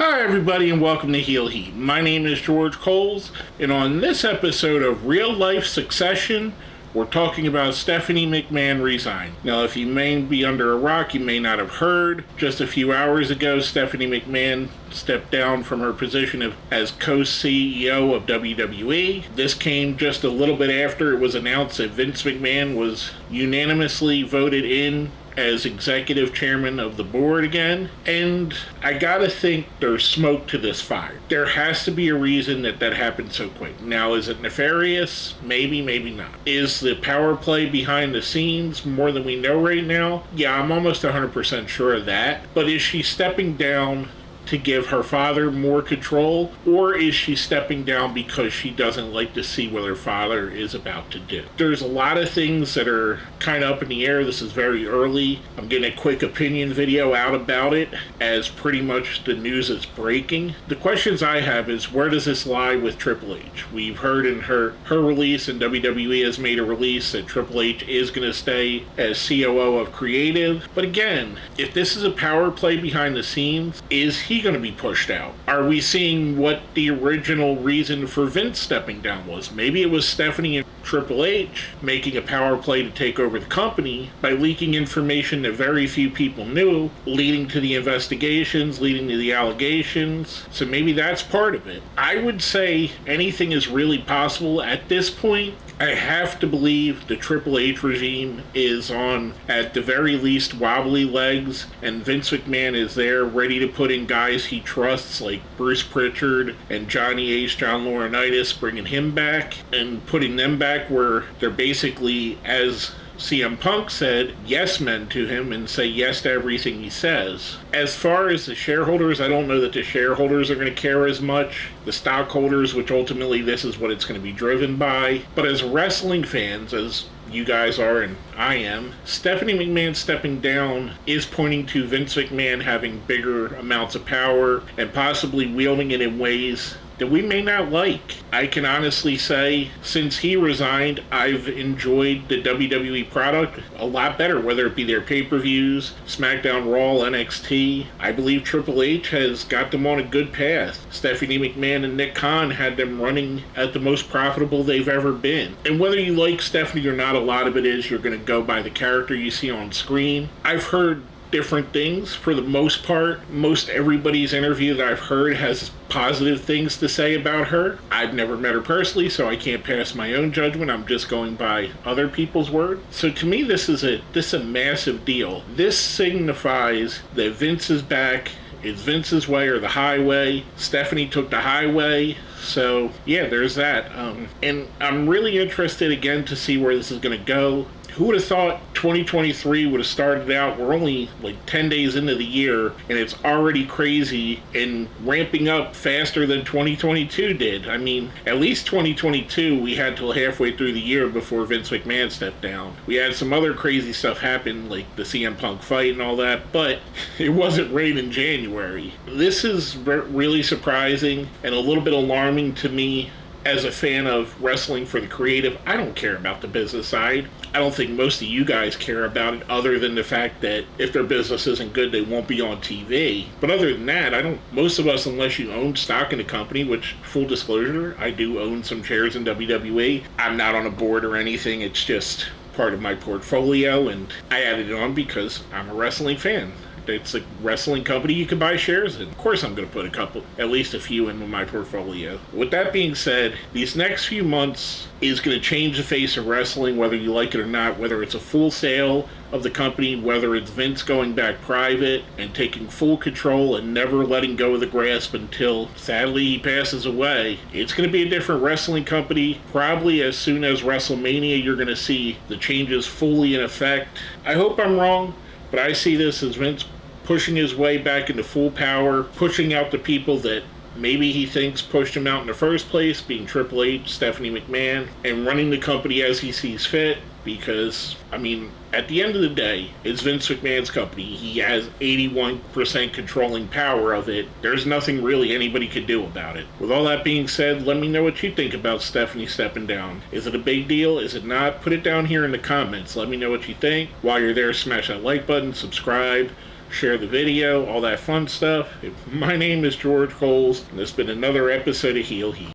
Hi everybody and welcome to Heel Heat. My name is George Coles, and on this episode of Real Life Succession, we're talking about Stephanie McMahon Resigns. Now, if you may be under a rock, you may not have heard. Just a few hours ago, Stephanie McMahon stepped down from her position as co-CEO of WWE. This came just a little bit after it was announced that Vince McMahon was unanimously voted in as executive chairman of the board again, and I gotta think there's smoke to this fire. There has to be a reason that happened so quick. Now, is it nefarious? Maybe, maybe not. Is the power play behind the scenes more than we know right now? Yeah, I'm almost 100% sure of that. But is she stepping down to give her father more control, or is she stepping down because she doesn't like to see what her father is about to do? There's a lot of things that are kind of up in the air. This is very early. I'm getting a quick opinion video out about it as pretty much the news is breaking. The questions I have is, where does this lie with Triple H? We've heard in her release, and WWE has made a release, that Triple H is going to stay as COO of Creative. But again, if this is a power play behind the scenes, is he going to be pushed out? Are we seeing what the original reason for Vince stepping down was? Maybe it was Stephanie and Triple H making a power play to take over the company by leaking information that very few people knew, leading to the investigations, leading to the allegations. So maybe that's part of it. I would say anything is really possible at this point. I have to believe the Triple H regime is on, at the very least, wobbly legs, and Vince McMahon is there ready to put in guys he trusts, like Bruce Pritchard and Johnny Ace, John Laurinaitis, bringing him back and putting them back where they're basically, as CM Punk said, yes men to him and say yes to everything he says. As far as the shareholders, I don't know that the shareholders are going to care as much. The stockholders, which ultimately this is what it's going to be driven by. But as wrestling fans, as you guys are and I am, Stephanie McMahon stepping down is pointing to Vince McMahon having bigger amounts of power and possibly wielding it in ways that we may not like. I can honestly say, since he resigned, I've enjoyed the WWE product a lot better, whether it be their pay-per-views, SmackDown, Raw, NXT. I believe Triple H has got them on a good path. Stephanie McMahon and Nick Khan had them running at the most profitable they've ever been. And whether you like Stephanie or not, a lot of it is you're going to go by the character you see on screen. I've heard different things. For the most part, most everybody's interview that I've heard has positive things to say about her. I've never met her personally, so I can't pass my own judgment. I'm just going by other people's word. So to me, this is a massive deal. This signifies that Vince is back. It's Vince's way or the highway. Stephanie took the highway. So yeah, there's that. And I'm really interested again to see where this is going to go. Who would have thought 2023 would have started out? We're only like 10 days into the year, and it's already crazy and ramping up faster than 2022 did. I mean, at least 2022, we had till halfway through the year before Vince McMahon stepped down. We had some other crazy stuff happen, like the CM Punk fight and all that, but it wasn't right in January. This is really surprising and a little bit alarming to me. As a fan of wrestling for the creative, I don't care about the business side. I don't think most of you guys care about it, other than the fact that if their business isn't good, they won't be on TV. But other than that, most of us, unless you own stock in the company, which, full disclosure, I do own some shares in WWE. I'm not on a board or anything. It's just part of my portfolio, and I added it on because I'm a wrestling fan. It's a wrestling company you can buy shares in. Of course I'm going to put at least a few in my portfolio. With that being said, these next few months is going to change the face of wrestling, whether you like it or not, whether it's a full sale of the company, whether it's Vince going back private and taking full control and never letting go of the grasp until, sadly, he passes away. It's going to be a different wrestling company. Probably as soon as WrestleMania, you're going to see the changes fully in effect. I hope I'm wrong, but I see this as Vince pushing his way back into full power, pushing out the people that maybe he thinks pushed him out in the first place, being Triple H, Stephanie McMahon, and running the company as he sees fit. Because, I mean, at the end of the day, it's Vince McMahon's company. He has 81% controlling power of it. There's nothing really anybody could do about it. With all that being said, let me know what you think about Stephanie stepping down. Is it a big deal? Is it not? Put it down here in the comments. Let me know what you think. While you're there, smash that like button, subscribe. share the video, all that fun stuff. My name is George Coles, and this has been another episode of Heel Heat.